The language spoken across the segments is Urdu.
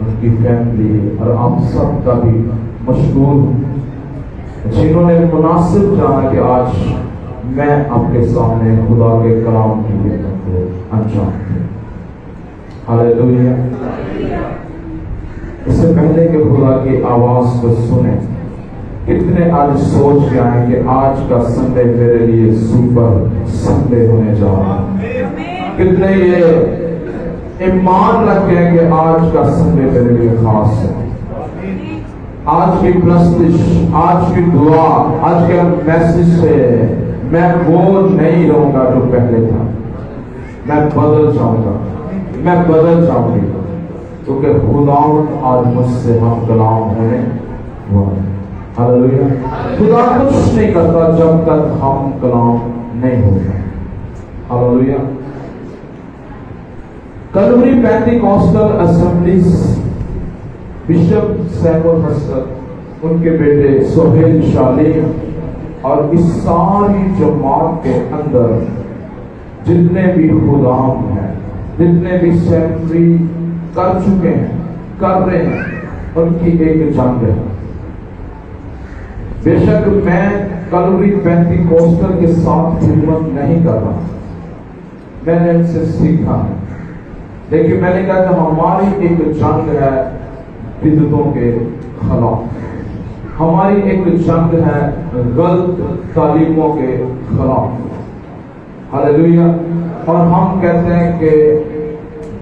ان کی فیملی اور آپ سب کا بھی مشکور ہوں جنہوں نے مناسب جانا کہ آج میں آپ کے سامنے خدا کے کلام کی خدمت کو انجام دوں. ہاللیلویا. اس سے پہلے کہ خدا کی آواز کو سنیں, کتنے آج سوچ کے آئیں کہ آج کا سنڈے میرے لیے سپر سنڈے ہونے جا رہا ہے. کتنے یہ ایمان رکھتے ہیں کہ آج کا سنڈے میرے لیے خاص ہے. آج کی پرستش, آج کی دعا, آج کے میسج سے میں وہ نہیں رہوں گا جو پہلے تھا. میں بدل جاؤں گا, میں بدل جاؤں گی, کیونکہ خداوند آج مجھ سے ہم کلام ہونے والے. ہاللیلویا. خدا کچھ نہیں کرتا جب تک ہم کلام نہیں ہوتا. ہاللیلویا. کلوری پینٹیکوسٹل اسمبلیز بشپ سیمون حسن, ان کے بیٹے سہیل شالیم اور اس ساری جماعت کے اندر جتنے بھی خدام ہیں, جتنے بھی سیکٹری کر چکے ہیں, کر رہے ہیں, ان کی ایک جنگ ہے. بے شک میں کلوری پینٹیکوسٹل کے ساتھ خدمت نہیں کر رہا, میں نے ان سے سیکھا ہے, لیکن میں نے کہا کہ ہماری ایک جنگ ہے بدعتوں کے خلاف, ہماری ایک جنگ ہے غلط تعلیموں کے خلاف. ہاللیلویا. اور ہم کہتے ہیں کہ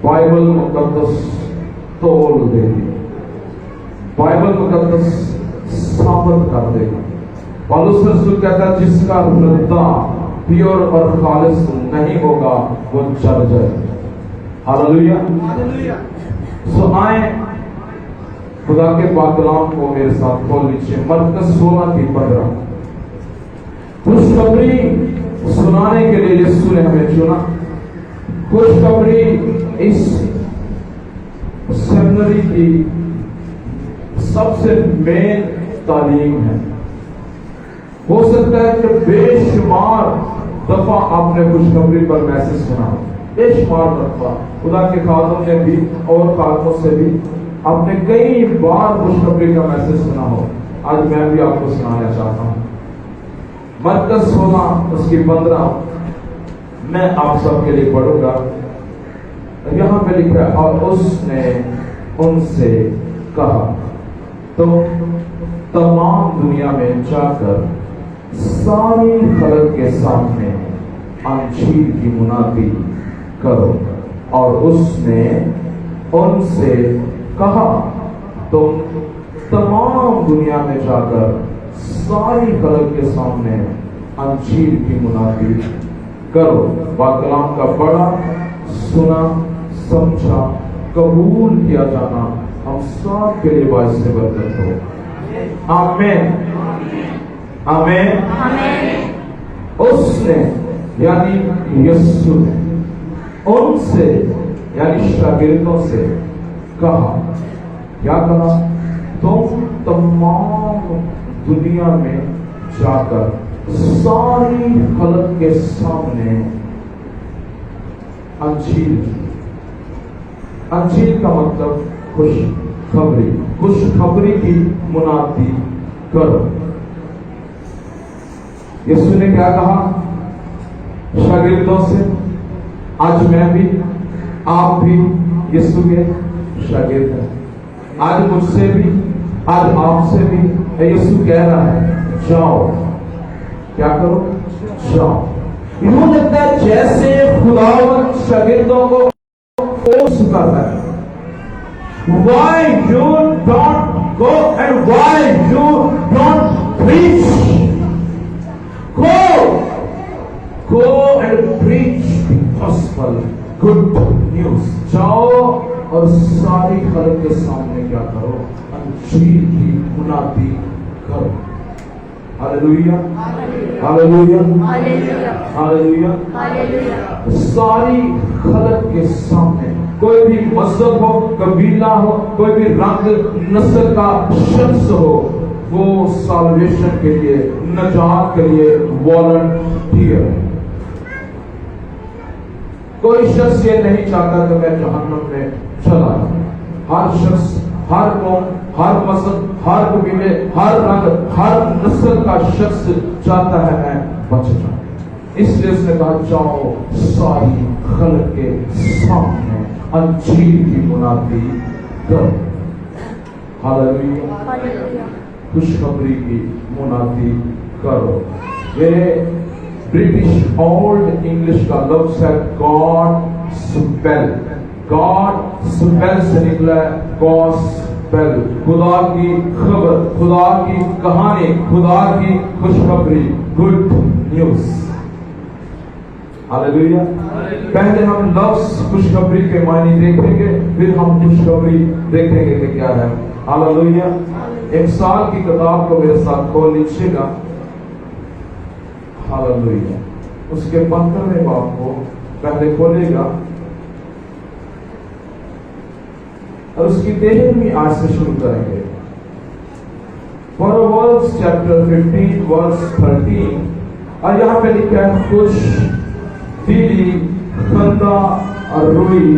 بائبل مقدس تول دے دی, بائبل مقدس ثابت کر دے گا. پالوس رسول کہتا ہے جس کا ردہ پیور اور خالص نہیں ہوگا وہ چل جائے. ہاللیلویا. سو آئیں خدا کے پاک کلام کو میرے ساتھ کھول لیجیے. مرکز 16 کی 15. خوشخبری سنانے کے لیے یسوع نے ہمیں چنا. خوشخبری اس سیمنری کی سب سے مین تعلیم ہے. ہو سکتا ہے کہ بے شمار دفعہ آپ نے خوشخبری پر میسج سنا, بے شمار دفعہ. خدا کے خادموں نے بھی اور خادموں سے بھی آپ نے کئی بار خوشخبری کا میسج سنا ہو. آج میں بھی آپ کو سنانا چاہتا ہوں. مرکز 16 اس کی 15 میں آپ سب کے لیے پڑھوں گا. یہاں پہ لکھا ہے اور اس نے ان سے کہا تم تمام دنیا میں جا کر ساری خلق کے سامنے انجیل کی منادی کرو. اور اس نے ان سے کہا تم تمام دنیا میں جا کر ساری خلق کے سامنے انجیل کی منادی کرو. پاک کلام کا پڑھا, سنا, سمجھا, قبول کیا جانا ہم سب کے لیے باعث برکت ہو. آمین, آمین. اس نے یعنی یسوع نے ان سے یعنی شاگردوں سے کہا, کیا کہا؟ تم تمام دنیا میں جا کر ساری خلق کے سامنے انجیل. انجیل کا مطلب خوشخبری, خوشخبری کی منادی کرو. یسوع نے کیا کہا شاگردوں سے؟ آج میں بھی, آپ بھی یسوع کے شاگرد ہیں. آج مجھ سے بھی, آج آپ سے بھی یسوع کہہ رہا ہے جاؤ. کیا کرو؟ جاؤ. یوں لگتا ہے جیسے خداوند شاگردوں کو فورس کر رہا ہے. Why you don't go and why you don't preach? Go and preach the gospel, good news. جاؤ اور ساری خلق کے سامنے کیا کرو؟ انجیل کی منادی کرو. ہاللیلویا, ہاللیلویا, ہاللیلویا, ہاللیلویا. ساری خلق کے سامنے, کوئی بھی مذہب ہو, قبیلہ ہو, کوئی بھی رنگ نسل کا شخص ہو, وہ سالویشن کے لیے, نجات کے لیے والنٹیئر ہے. کوئی شخص یہ نہیں چاہتا کہ میں جہنم میں چلا جاؤں. ہر شخص، ہر قوم، ہر مذہب، ہر قبیلے، ہر رنگ، ہر نسل کا شخص چاہتا ہے میں بچ جاؤں. اس لیے اس نے کہا جاؤ ساری خلق کے سامنے انجیل کی منادی کرو. ہاللیلویا. Hallelujah. خوشخبری کی منادی کرو. یہ برٹش اولڈ انگلش کا لفظ ہے گاڈ سپیل. گاڈ سپیل سے نکلا ہے گاسپل، خدا کی خبر، خدا کی کہانی، خدا کی خوشخبری، گڈ نیوز. ہاللیلویا. پہلے ہم لفظ خوشخبری کے معنی دیکھیں گے، پھر ہم خوشخبری دیکھیں گے کہ کیا ہے. ہاللیلویا. امثال کی کتاب کو میرے ساتھ کھول لیجیے گا. ہاللیلویا. اس کے 15ویں باب کو پہلے کھولے گا اور اس کی 13ویں آیت سے شروع کریں گے. Proverbs chapter 15 verse 13. اور یہاں پہ لکھا ہے خوش دلی خندہ اور روئی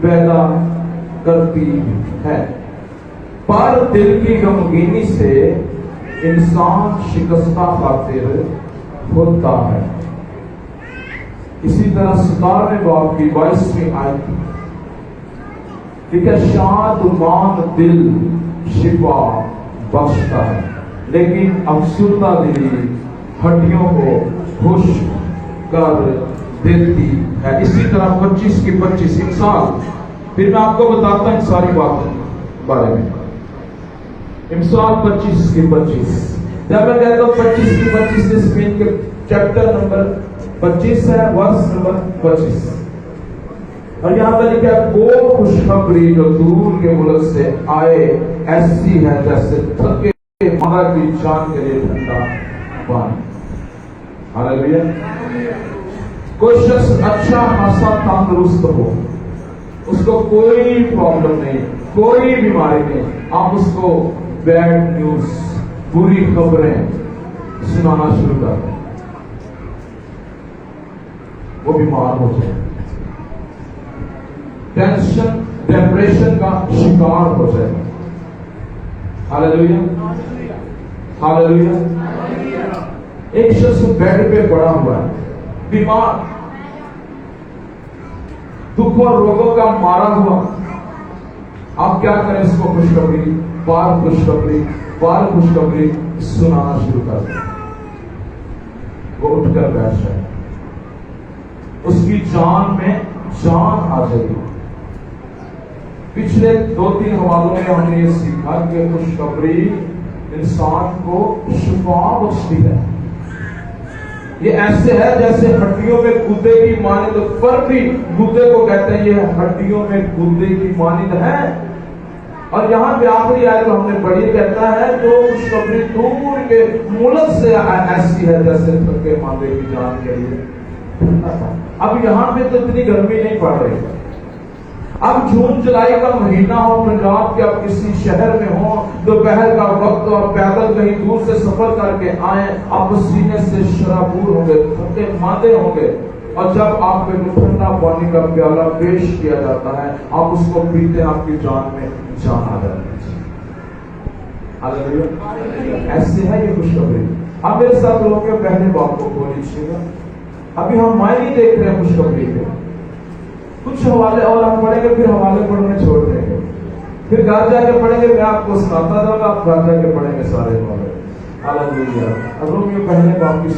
پیدا کرتی ہے، پر دل کی غمگینی سے انسان شکستہ خاطر ہوتا ہے. اسی طرح 17ویں باب کی 22ویں آیت کہ شاد مان دل شفا بخشتا ہے، لیکن افسردہ دلی ہڈیوں کو خوش کر دیتی ہے. اسی طرح 25 کی 25 امثال. پھر میں آپ کو بتاتا ہوں ساری باتیں بارے میں. امثال 25 کی 25. جب میں کہتا ہوں 25 کی 25 اس میں کے چیپٹر نمبر 25 ہے، ورس نمبر 25. اور یہاں پر لکھا ہے وہ خوشخبری جو دور کے ملک سے آئے ایسی ہے جیسے تھکے مگر کی جان کے لیے ٹھنڈا پانی. ہاللیلویا. کوئی شخص اچھا خاصا تندرست ہو، اس کو کوئی پرابلم نہیں، کوئی بیماری نہیں، آپ اس کو بیڈ نیوز، بری خبریں سنانا شروع کر دیں، وہ بیمار ہو جائے، ٹینشن ڈپریشن کا شکار ہو جائے. ہاللیلویا. ہاللیلویا. ایک شخص بیڈ پہ پڑا ہوا ہے، بیمار، دکھ اور روگوں کا مارا ہوا. آپ کیا کریں؟ اس کو خوشخبری، بار خوشخبری، بار خوشخبری سنانا شروع کر دیں. وہ اٹھ کر بیٹھ جائے، اس کی جان میں جان آ جائے گی. پچھلے 2-3 حوالوں میں ہم نے یہ سیکھا کہ خوشخبری انسان کو شفا بخشتی ہے. یہ ایسے ہے جیسے ہڈیوں میں گدے کی مانند، فرق بھی گدے کو کہتے ہیں، یہ ہڈیوں میں گدے کی مانند ہے. اور یہاں پہ آخری آیت کو ہم نے پڑھی، کہتا ہے جو خوشخبری دور کے ملک سے ایسی ہے جیسے تھکے ماندے کی جان کے لیے. اب یہاں پہ تو اتنی گرمی نہیں پڑ رہی. اب جون جولائی کا مہینہ ہو، پنجاب کے اب کسی شہر میں ہو، دوپہر کا وقت اور پیدل کہیں دور سے سفر کر کے آئیں، آپ سینے سے شرابور ہوں گے، تھکے ماندے ہوں گے. اور جب آپ کو ٹھنڈا پانی کا پیالہ پیش کیا جاتا ہے، آپ اس کو پیتے ہیں، آپ کی جان میں جان آ جاتی ہے. ہاللیلویا. ایسے ہے یہ خوشخبری. اب میرے ساتھ لوگوں کے پہلے بات کو کھول لیجیے گا. ابھی ہم معنی دیکھ رہے ہیں خوشخبری کے. کچھ حوالے اور ہم پڑھیں گے، پھر حوالے پڑھنے چھوڑ دیں گے، پھر گھر جا کے پڑھیں گے. میں آپ کو سناتا جاؤں گا، آپ گھر جا کے پڑھیں گے سارے حوالے. ہاللیلویا. اب رومیو پہلے باب کی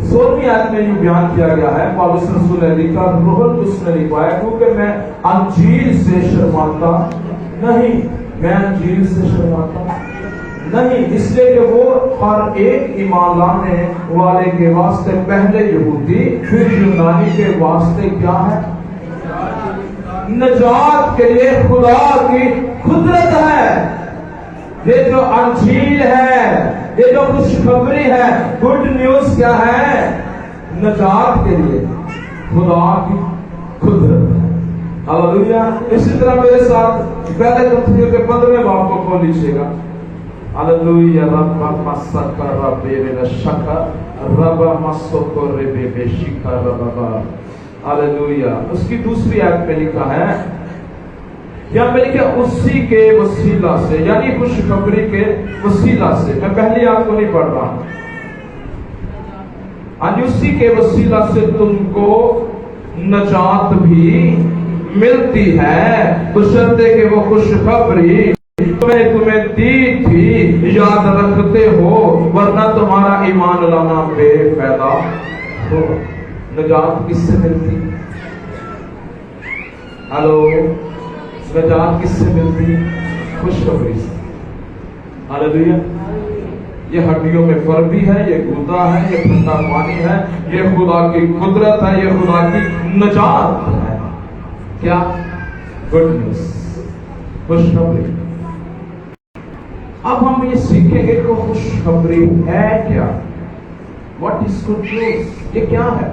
16ویں آیت میں یہ بیان کیا گیا ہے، پالوس رسول نے لکھا، روح القدس نے لکھوایا، کیونکہ میں انجیل سے شرماتا نہیں، میں انجیل سے شرماتا نہیں، اس لیے کہ وہ ہر ایک ایمان لانے والے کے واسطے پہلے یہودی پھر یونانی کے واسطے کیا ہے؟ نجات کے لیے خدا کی قدرت ہے. یہ جو انجیل ہے، یہ جو خوشخبری ہے، گڈ نیوز کیا ہے؟ نجات کے لیے خدا کی قدرت ہے. ہاللیلویا. اسی طرح میرے ساتھ پہلے تمثیل کے 15ویں باب کو کھول لیجیے گا. ہاللیلویا. رب مسک رب بے شک رب مسک رب بے شک رب. ہاللیلویا. اس کی دوسری آیت میں لکھا ہے یا میں لکھا اسی کے وسیلہ سے، یعنی خوشخبری کے وسیلہ سے. میں پہلی آپ کو نہیں پڑھ رہا. اسی کے وسیلہ سے تم کو نجات بھی ملتی ہے، بشرطے کہ وہ خوشخبری تمہیں دی تھی یاد رکھتے ہو، ورنہ تمہارا ایمان لانا بے فائدہ ہو. نجات کس سے ملتی؟ ہلو، نجات کس سے ملتی؟ خوشخبری سے. ہاللیلویا. یہ ہڈیوں میں فربی ہے، یہ غدہ ہے، یہ ٹھنڈا پانی ہے، یہ خدا کی قدرت ہے، یہ خدا کی نجات ہے. کیا؟ گڈ نیوز، خوشخبری. اب ہم یہ سیکھیں گے کہ خوشخبری ہے کیا؟ What is good news? یہ کیا ہے؟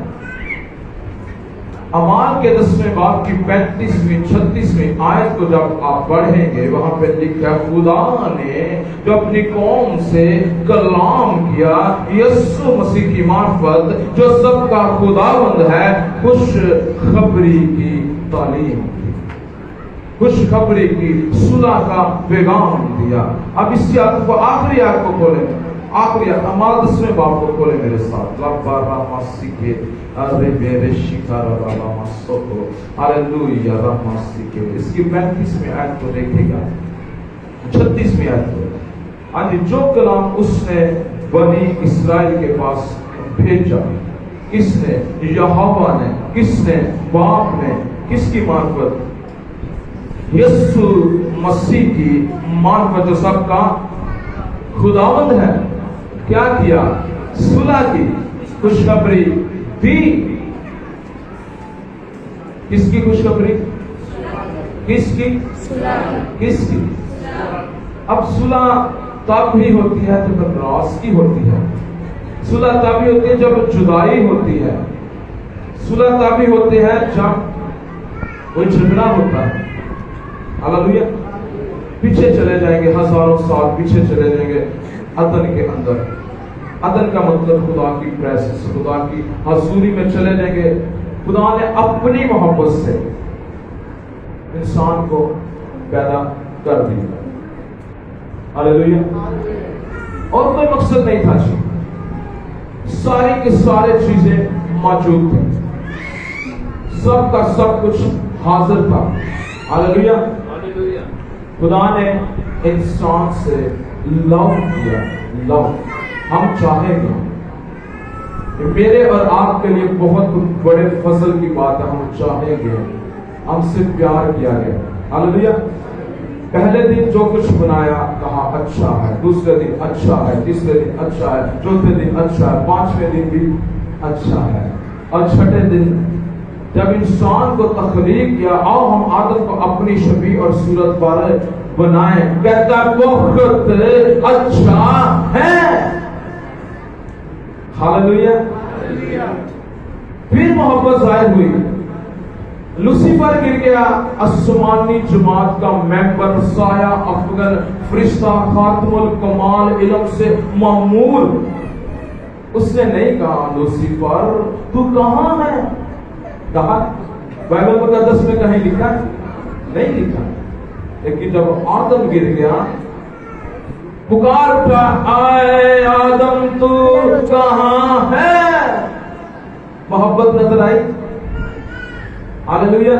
اعمال کے 10ویں باب کی 35ویں 36ویں آیت کو جب آپ پڑھیں گے، وہاں پہ لکھا ہے خدا نے جو اپنی قوم سے کلام کیا یسوع مسیح کی معرفت، جو سب کا خداوند ہے، خوشخبری کی تعلیم دی، خوشخبری کی صلح کا پیغام دیا. اب اس آیت کو آخری آیت کو کھولیں، آخری اعمال 10ویں باب کو کھولیں میرے ساتھ. لبارا ماسی کے ارے میرے شکار والا ماسو کو ہاللیلویا رحماسی کے. اس کی 35ویں آیت کو دیکھے گا، 36ویں آیت کو. آج جو کلام اس نے بنی اسرائیل کے پاس بھیجا، کس نے؟ یہوہ نے. کس نے؟ باپ نے. کس کی معرفت؟ یسوع مسیح کی معرفت، جو سب کا خداوند ہے. کیا کیا؟ صلح کی، خوشخبری دی. کس کی خوشخبری؟ کس کی؟ کس کی؟ اب صلح تب ہی ہوتی ہے جب راز کی ہوتی ہے. صلح تب ہی ہوتی ہے جب جدائی ہوتی ہے. صلح تب ہی ہوتی ہے جب کوئی جھگڑا ہوتا ہے. ہاللیلویا. پیچھے چلے جائیں گے، ہزاروں سال پیچھے چلے جائیں گے عدن کے اندر. عدن کا مطلب خدا کی پریزنس، خدا کی حضوری میں چلے جائیں گے. خدا نے اپنی محبت سے انسان کو پیدا کر دیا. ہاللیلویا. اور کوئی مقصد نہیں تھا جی، ساری کی سارے چیزیں موجود تھیں، سب کا سب کچھ حاضر تھا. ہاللیلویا. خدا نے انسان سے لو کیا. لو ہم چاہیں گے، میرے اور آپ کے لیے بہت بڑے فضل کی بات ہے. ہم چاہیں گے، ہم سے پیار کیا گیا. ہاللیلویا. پہلے دن جو کچھ بنایا کہا اچھا ہے، دوسرے دن اچھا ہے، تیسرے دن اچھا ہے، چوتھے دن اچھا ہے، 5ویں دن بھی اچھا ہے. اور چھٹے دن جب انسان کو تخلیق کیا، آؤ ہم آدم کو اپنی شبیہ اور صورت پر بنائیں، کہتا بہت اچھا ہے. ہاللیلویا. پھر محبت ظاہر ہوئی. لوسیفر گر گیا، آسمانی جماعت کا ممبر، سایہ افغن فرشتہ، خاتم الکمال، علم سے معمور. اس نے نہیں کہا لوسیفر تو کہاں ہے. کہا بائبل مقدس میں کہیں لکھا ہے؟ نہیں لکھا. لیکن جب آدم گر گیا، پکار اٹھا، آئے آدم تو کہاں ہے. محبت نظر آئی. ہاللیلویا.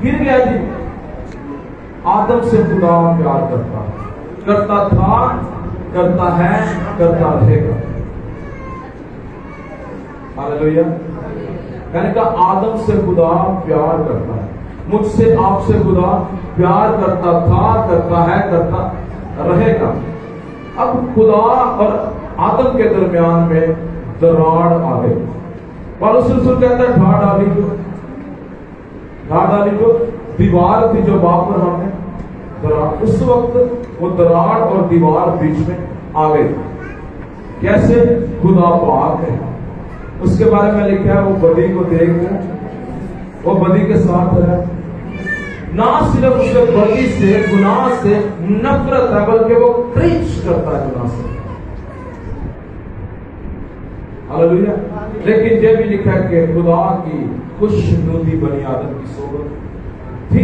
گر گیا جی. آدم سے خدا پیار کرتا تھا، کرتا ہے، کرتا رہے گا. ہاللیلویا. میں نے کہا آدم سے خدا پیار کرتا ہے، مجھ سے آپ سے خدا پیار کرتا تھا، کرتا ہے، کرتا رہے گا. اب خدا اور آدم کے درمیان میں دراڑ آ گئی. پالوس رسول کہتا ہے ڈھا ڈالی جو دیوار تھی جو باپ پر ہم نے دراڑ، اس وقت وہ دراڑ اور دیوار بیچ میں آ گئی. کیسے؟ خدا پاک ہے. اس کے بارے میں لکھا ہے وہ بدی کو دیکھ وہ بدی کے ساتھ ہے. نہ صرف اسے بدی سے، گناہ سے نفرت ہے، بلکہ وہ کرنج کرتا ہے گناہ سے. ہاللیلویا. لیکن یہ بھی لکھا ہے کہ خدا کی خوش نودی بنی آدم کی صحبت تھی.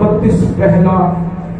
32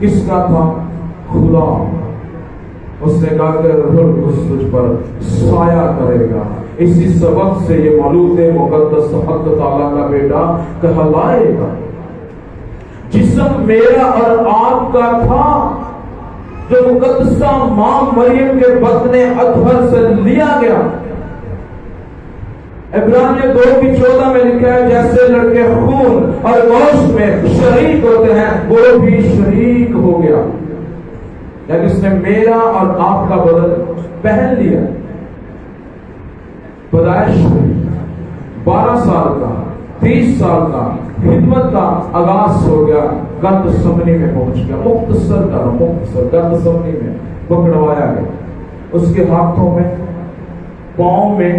کس کا تھا؟ خدا۔ اس نے کہا کہ روح القدس تجھ پر سایہ کرے گا۔ اسی سبب سے یہ مولود مقدس حق تعالیٰ کا بیٹا کہلائے گا۔ جسم میرا اور آپ کا تھا جو مقدسہ ماں مریم کے بطن اطہر سے لیا گیا۔ عبرانیہ 2:14 میں لکھا ہے جیسے لڑکے خون اور گوشت میں شریک ہوتے ہیں وہ بھی شریک ہو گیا، یعنی اس نے میرا اور آپ کا بدن پہن لیا۔ پیدائش 12 سال کا 30 سال کا خدمت کا آغاز ہو گیا، گت سمنی میں پہنچ گیا۔ مختصر گت سمنی میں پکڑوایا گیا۔ اس کے ہاتھوں میں پاؤں میں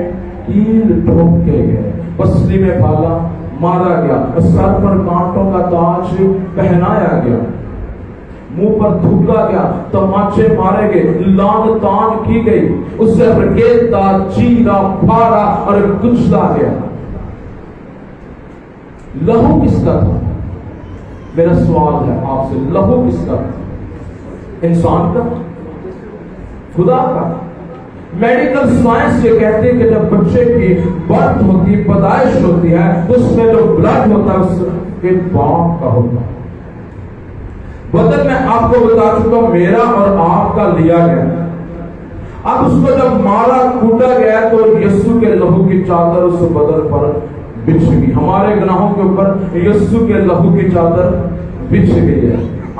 کیل ٹھوک کے گئے، پسلی میں پھالا مارا گیا، سر پر کانٹوں کا تاج پہنایا گیا، منہ پر تھوکا گیا، تماچے مارے گئے، لان تان کی گئی، اسے رگیتا چیرا پھاڑا اور کچلا گیا۔ لہو کس کا تھا؟ میرا سوال ہے آپ سے، لہو کس کا تھا؟ انسان کا؟ خدا کا؟ میڈیکل سائنس یہ کہتے ہیں کہ جب بچے کی برتھ ہوتی، پیدائش ہوتی ہے تو اس میں جو بلڈ ہوتا ہے اس کے باپ کا ہوتا ہے۔ بدن میں آپ کو بتا چکا میرا اور آپ کا لیا گیا۔ اب اس کو جب مارا کوٹا گیا تو یسوع کے لہو کی چادر اس بدن پر بچھ گئی۔ ہمارے گناہوں کے اوپر یسوع کے لہو کی چادر بچھ گئی ہے۔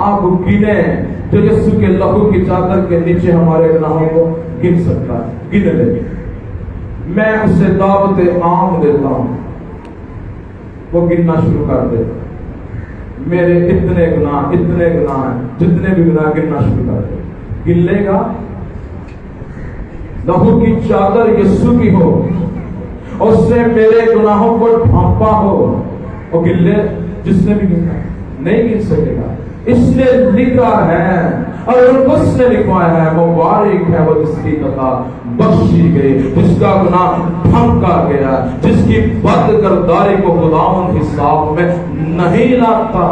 آپ گنیں جو یسوع کے لہو کی چادر کے نیچے ہمارے گناہوں کو گن سکتا ہے، گن لے۔ میں اسے دعوت عام دیتا ہوں، وہ گننا شروع کر دے۔ میرے اتنے گناہ ہیں، جتنے بھی گناہ گننا شروع کر دے۔ گن لے گا؟ لہو کی چادر یسوع کی ہو، اس نے میرے گناہوں کو ڈھانپا ہو، اور گن لے۔ جس نے بھی گنا نہیں گن سکے گا۔ اس نے لکھا ہے اور اس نے لکھوایا ہے، مبارک ہے وہ جس کی خطا بخشی گئی، جس کا گناہ ڈھانپا گیا، جس کی بد کرداری کو خداوند حساب میں نہیں لاتا۔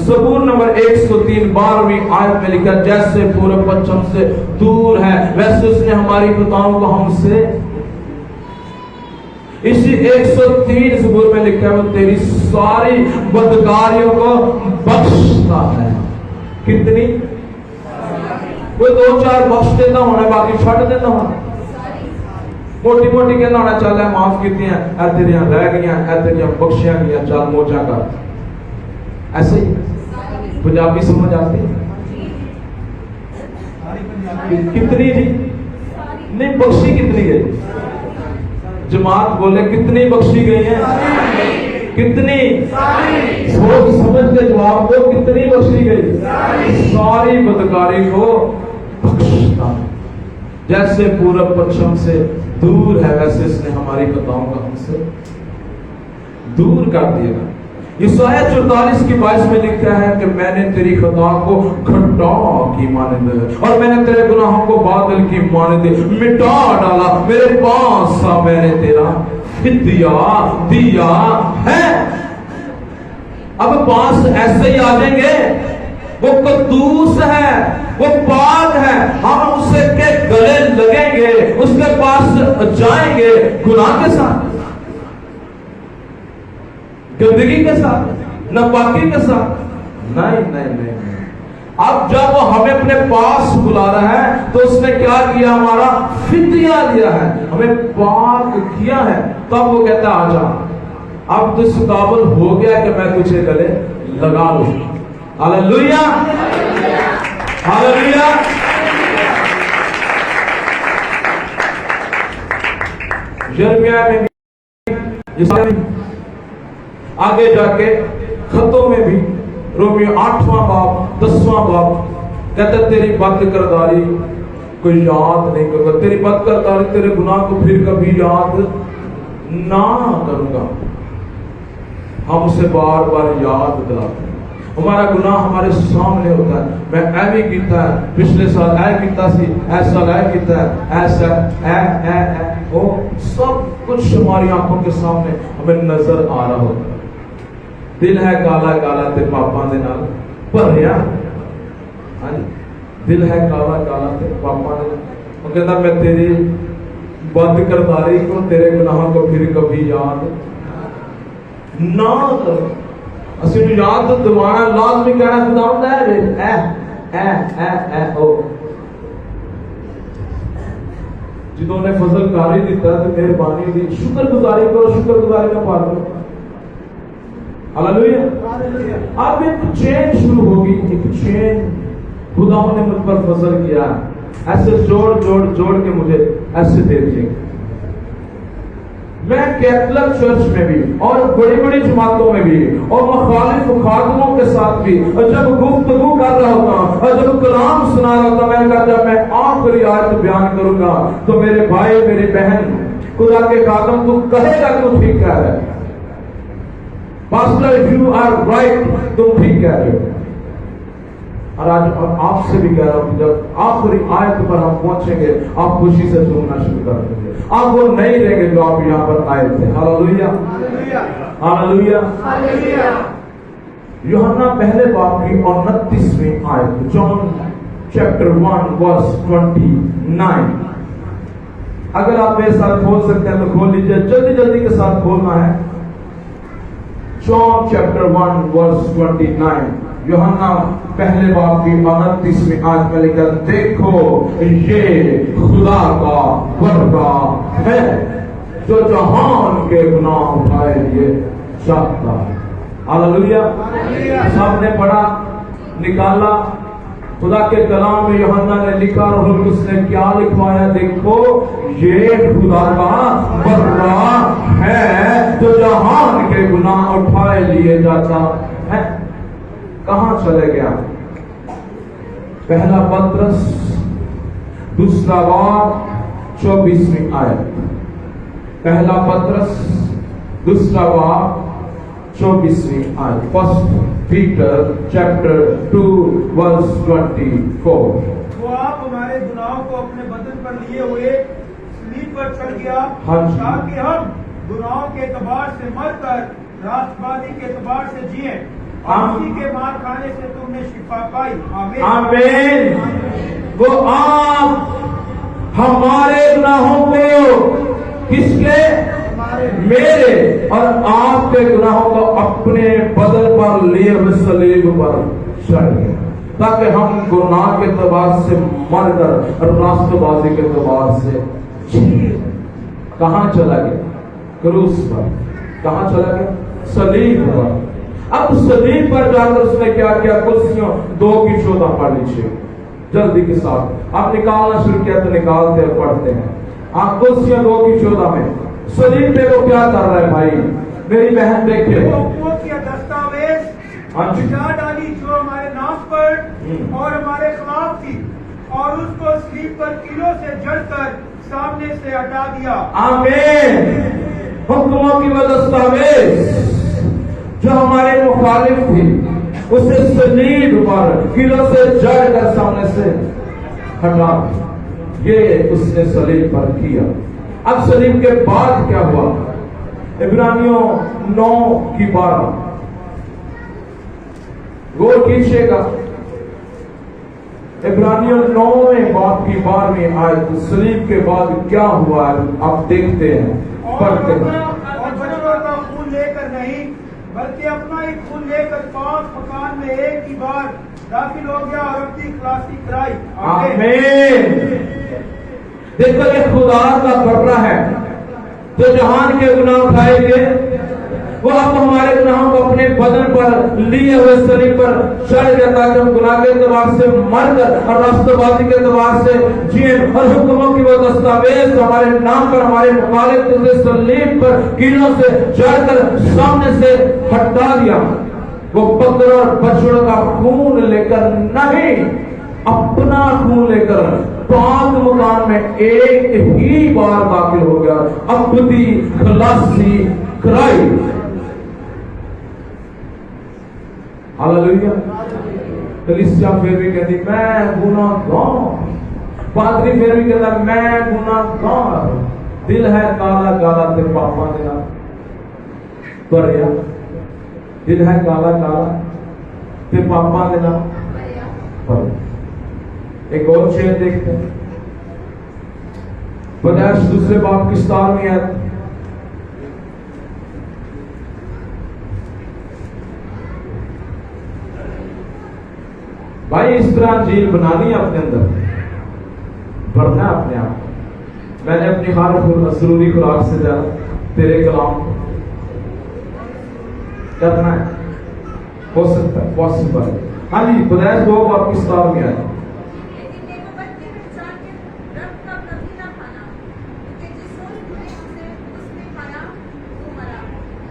زبور نمبر 103 12ویں آیت میں لکھا، جیسے پورب پچھم سے دور ہے ویسے اس نے ہماری خطاؤں کو ہم سے، اسی 103 زبور میں لکھا ہے وہ تیری ساری بدکاریوں کو بخشتا ہے۔ کتنی؟ کوئی 2-4 بخش دیتا ہونا، باقی چھڑ دیتا ہونا، موٹی موٹی کہنا ہونا چل ہے معاف کیتی ہیں، اے تیریاں رہ گئی ہیں، اے تیریاں بخشیاں گئی ہیں، چل موجہ کر۔ ایسے ہی پنجابی سمجھ آتی کتنی جی؟ نہیں، بخشی کتنی ہے؟ جماعت بولے کتنی بخشی گئی ہیں؟ کتنی؟ سوچ سمجھ کے جواب دو، کتنی بخشی گئی؟ ساری بدکاری کو بخشتا۔ جیسے پورب پچھم سے دور ہے ویسے اس نے ہماری خطاؤں کو ہم سے دور کر دیا۔ یسوع 44:22 میں لکھا ہے کہ میں نے تیری خطا کو کھٹا کی مانند اور میں نے تیرے گناہوں کو بادل کی مانند مٹا ڈالا، میرے پاس سا میں نے تیرا فدیہ دیا ہے۔ اب پاس ایسے ہی آ جائیں گے، وہ قدوس ہے، وہ پاک ہے، ہم اسے کے گلے لگیں گے، اس کے پاس جائیں گے گناہ کے ساتھ، گندگی کے ساتھ، ناپاکی کے ساتھ؟ نہیں۔ اب جب وہ ہمیں اپنے پاس بلا رہا ہے تو اس نے کیا کیا؟ ہمارا فدیہ دیا ہے، ہمیں پاک کیا ہے۔ تب وہ کہتا ہے آ جا، اب تو اس قابل ہو گیا کہ میں تجھے گلے لگا لوں۔ ہاللیلویا، ہاللیلویا۔ یرمیہ میں بھی آگے جا کے خطوں میں بھی، رومیو 8واں باب 10واں باب کہتا ہے تیری بد کرداری کو یاد نہیں کروں گا، تیری بد کرداری تیرے گناہ کو پھر کبھی یاد نہ کروں گا۔ ہم اسے بار بار یاد دلاتے ہیں، ہمارا گناہ ہمارے سامنے ہوتا ہے، میں اے بھی کیتا ہے، پچھلے سال اے کیتا سی، اے سال اے کیتا ہے، ایسا اے وہ سب کچھ ہماری آنکھوں کے سامنے ہمیں نظر آ رہا ہوتا ہے۔ دل ہے کالا کالا تے پاپاں دے نال بھریا، دل ہے کالا کالا تے پاپا نے وہ کہتا میں تیری بد کرداری کو تیرے گناہوں کو پھر کبھی یاد نہ کرو. اسی نو یاد دوانا لازمی کہنا خدا ہوندا ہے او جنہوں نے فضل کاری دیتا ہے تو مہربانی دی شکر گزاری کرو, شکر گزاری کا پار کرو. ہاللویہ. اب ایک چین شروع ہوگی, ایک چین خدا نے مجھ پر فضل کیا, ایسے جوڑ جوڑ جوڑ کے مجھے ایسے دے دیے. میں کیتھولک چرچ میں بھی اور بڑی بڑی جماعتوں میں بھی اور مخالف خادموں کے ساتھ بھی اور جب گفتگو کر رہا ہوتا اور جب کلام سنا رہا ہوتا, میں نے کہا جب میں آخری آیت بیان کروں گا تو میرے بھائی میری بہن خدا کے خادم تو کہے گا تو ٹھیک کہہ رہے پاسٹر یو آر رائٹ, تم ٹھیک کہہ رہے ہو. اور آج آپ سے بھی کہہ رہا ہوں کہ جب آخری آیت پر ہم پہنچیں گے آپ خوشی سے جھومنا شروع کر دیں گے. آپ وہ نہیں رہیں گے جو آپ یہاں پر آئے تھے. Hallelujah hallelujah hallelujah. یوحنا پہلے باب کی 29ویں آیت, جان چیپٹر 1 ورس 29. اگر آپ میرے ساتھ کھول سکتے ہیں تو کھول لیجئے, جلدی جلدی کے ساتھ کھولنا ہے. جان چیپٹر 1 ورس 29. یوحنا پہلے باب کی 29ویں آیت میں لکھا, دیکھو یہ خدا کا بندہ ہے جو جہان کے گناہ اٹھائے لیے چاہتا ہے. ہاللویہ. سب نے پڑھا نکالا خدا کے کلام میں یوحنا نے لکھا اور اس نے کیا لکھوایا, دیکھو یہ خدا کا بندہ ہے جو جہان کے گناہ اٹھائے لیے جاتا ہے. کہاں چلے گیا؟ پہلا پترس دوسرا باب 24ویں آیت. پہلا پترس دوسرا باب 24ویں آیت. فرسٹ پیٹر چیپٹر 2 ورس 24. وہ آپ ہمارے گناہوں کو اپنے بدن پر لیے ہوئے صلیب پر چڑھ گیا تاکہ ہم گناہوں کے اعتبار سے مر کر راست بازی کے اعتبار سے جیئیں. اسی کے مار کھانے سے تم نے شفا پائی. آمین. وہ آپ ہمارے گناہوں کو کس کے؟ میرے اور آپ کے گناہوں کو اپنے بدن پر لیے ہوئے صلیب پر چڑھ گئے تاکہ ہم گناہ کے اعتبار سے مر کر اور راست بازی کے اعتبار سے جیے. کہاں چلا گیا؟ کروس پر. کہاں چلا گیا؟ صلیب پر. اب صلیب پر جا کر اس نے کیا کیا؟ کرسیوں 2 کی 14 پڑھ لیجیے جلدی کے ساتھ. آپ نکالنا شروع کیا تو نکالتے اور پڑھتے ہیں. آپ کرسیوں 2 کی 14 میں صلیب پہ وہ کیا کر رہا ہے بھائی میری بہن دیکھیے. حکومت کے دستاویز بچا ڈالی جو ہمارے نام پر اور ہمارے خلاف تھی اور اس کو صلیب پر کیلوں سے جڑ کر سامنے سے ہٹا دیا. آمین. حکموں کی وہ دستاویز جو ہمارے مخالف تھی اسے صلیب پر کیلوں سے جڑ کر سامنے سے ہٹا. یہ اس نے صلیب پر کیا. اب صلیب کے بعد کیا ہوا؟ عبرانیوں 9 کی 12 غور کیجیے گا. عبرانیوں 9 باب کی 12ویں آیت. صلیب کے بعد کیا ہوا ہے آپ دیکھتے ہیں, پڑھتے ہیں. اور جانور کا خون لے کر نہیں بلکہ اپنا ہی خون لے کر پاک مکان میں ایک ہی بار داخل ہو گیا اور اپنی خلاصی کرائی. آمین. دیکھو یہ خدا کا بڑا ہے جو جہان کے گناہ اٹھائے گے. وہ اب ہمارے گناہوں کو اپنے بدن پر لیے ہوئے صلیب پر چڑھ گیا تاکہ ہم گناہ کے اعتبار سے مر کر اور راستہ بازی کے اعتبار سے جیئیں. اور حکموں کی وہ دستاویز ہمارے نام پر ہمارے مخالف صلیب پر کیلوں سے چڑھ کر سامنے سے ہٹا دیا. وہ بکر اور بچڑوں کا خون لے کر نہیں, اپنا خون لے کر پاک مکان میں ایک ہی بار داخل ہو گیا, ابدی خلاصی کرائی. ہاللویہ. کلیسیا پھر بھی کہتی میں گناہگار, پادری پھر بھی کہتا میں گناہگار. دل ہے کالا کالا تے پاپا دینا پریا. دل ہے کالا کالا تے پاپا دینا پر. ایک اور شعر دیکھتے ہیں پیدائش دوسرے باب کی 17ویں آیت. بھائی اس طرح انجیل بنانی ہے اپنے اندر، بڑھنا ہے اپنے آپ کو. میں نے اپنی ہر ضروری خوراک سے زیادہ تیرے کلام کو کرنا ہے. ہو سکتا ہے، پاسبل ہے. ہاں جی، پیدائش 2 باب کی 17ویں آیت.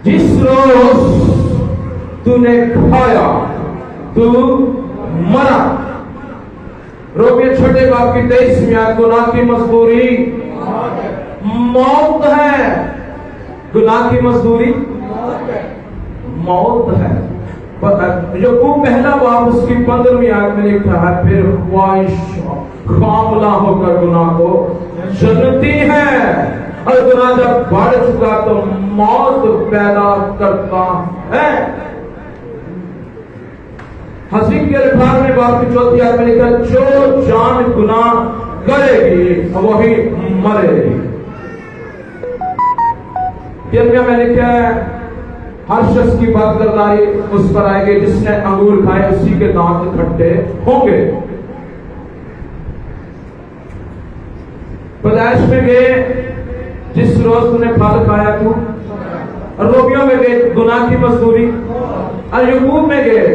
جس روز تو نے کھایا تو مرا. رومیہ 6 باب کی 23ویں آیت. گناہ کی مزدوری موت ہے. گناہ کی مزدوری موت ہے. یعقوب 1 باب اس کی 15ویں آیت میں لکھا ہے پھر خواہش خاملہ ہو کر گناہ کو جنتی ہے، اور گناہ جب بڑھ چکا تو موت پیدا کرتا ہے. حزقیل کے 18ویں باب کی 4 آیت میں لکھا ہے جو جان گناہ کرے گی وہی مرے گی. یرمیہ میں لکھا ہے ہر شخص کی بدکرداری اس پر آئے گی، جس نے انگور کھائے اسی کے دانت کھٹے ہوں گے. پیدائش میں گئے جس روز تم نے پھل کھایا تو، اور رومیوں میں گئے گناہ کی مزدوری، اور یعقوب میں گئے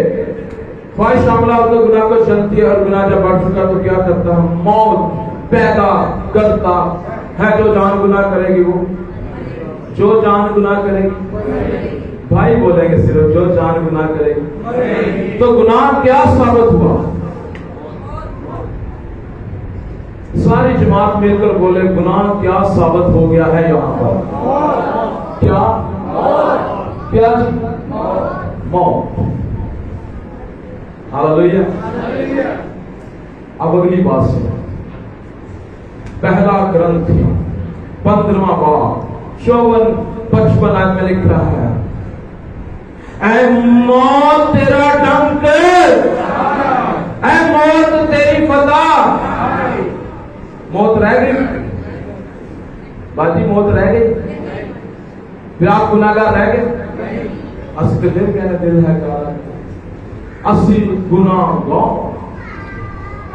خواہش حاملہ ہو کر گناہ کو جنتی ہے، اور گناہ جب بڑھ چکا تو کیا کرتا ہے موت پیدا کرتا ہے. جو جان گناہ کرے گی وہ، جو جان گناہ کرے گی، بھائی بولیں گے صرف جو جان گناہ کرے گی. تو گناہ کیا ثابت ہوا؟ ساری جماعت مل کر بولے گناہ کیا ثابت ہو گیا ہے یہاں پر؟ کیا کیا موت. ہاللویا. اب اگلی بات سنو. پہلا گرنتھی 15واں باب 54-55 آیت میں لکھ رہا ہے اے موت تیرا ڈنک، اے موت تیری فتح. موت رہ گئی باجی، موت رہ گئی. پھر آپ گناہگار رہ گئے. اصل دل کہنے دل ہے کار اسی گناہگار.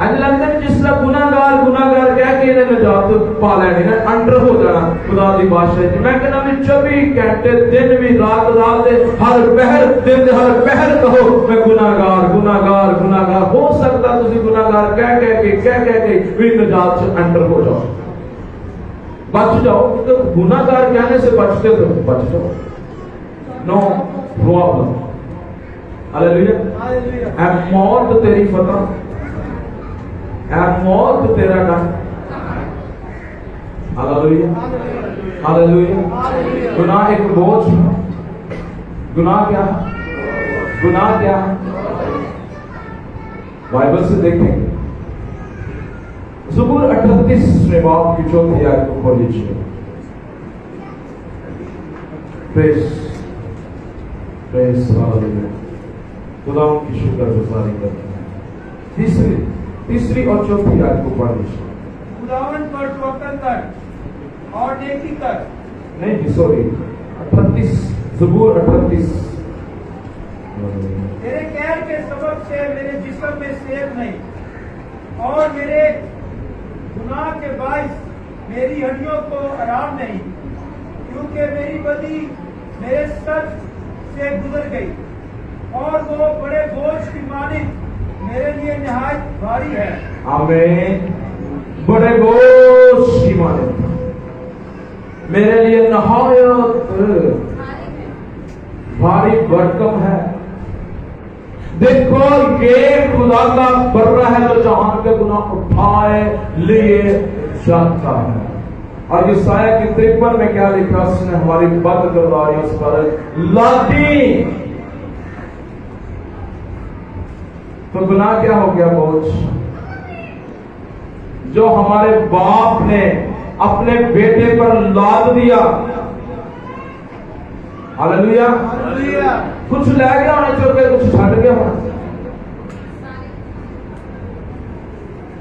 اج لگتا ہے جس طرح گناہگار کہہ کے انہیں نجات پا لینی ہے، انڈر ہو جانا خدا دی بادشاہی. میں کہنا بھی 24 گھنٹے دن بھی رات رات ہر پہر دن ہر پہر کہو میں گناہگار گناہگار گناہگار. ہو سکتا تسی گناہگار کہہ کے بھی نجات سے انڈر ہو جاؤ، بچ جاؤ. کیونکہ گناہگار کہنے سے بچتے تو بچ جاؤ. No problem. ہاللیلویا. اے موت تیری فتح، اے موت تیرا ڈنک. ہاللیلویا ہاللیلویا. گناہ ایک بوجھ. گناہ کیا گناہ کیا بائبل سے دیکھیں. زبور 38 باب کی 4 آیت کو کھول لیجیے. خدا کی شکر گزاری کرتے ہیں. تیسری اور چوتھی آیت کو پڑھ لیجیے. خداوند پر توکل کر اور نیکی کر. نہیں جی سوری 38 زبور 38. تیرے قہر کے سبب سے میرے جسم میں صحت نہیں، اور میرے گناہ کے باعث میری ہڈیوں کو آرام نہیں، کیونکہ میری بدی میرے سر سے گزر گئی، اور وہ بڑے بوجھ کی مانند میرے لیے نہایت بھاری ہے. آمین. بڑے بوجھ کی مانند میرے لیے نہایت بھاری بھرکم ہے. دیکھو یہ خدا کا برہ ہے جو جہان کے گناہ اٹھائے لیے جاتا ہے. اور یسایہ کی 53 میں کیا لکھا؟ اس نے ہماری بدکرداریوں اس پر لادی. تو گناہ کیا ہو گیا؟ بوجھ جو ہمارے باپ نے اپنے بیٹے پر لاد دیا. ہاللیلویا. کچھ لے گیا ہونا چاہیے، کچھ چھٹ گیا ہونا.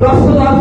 10,000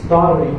starting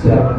17।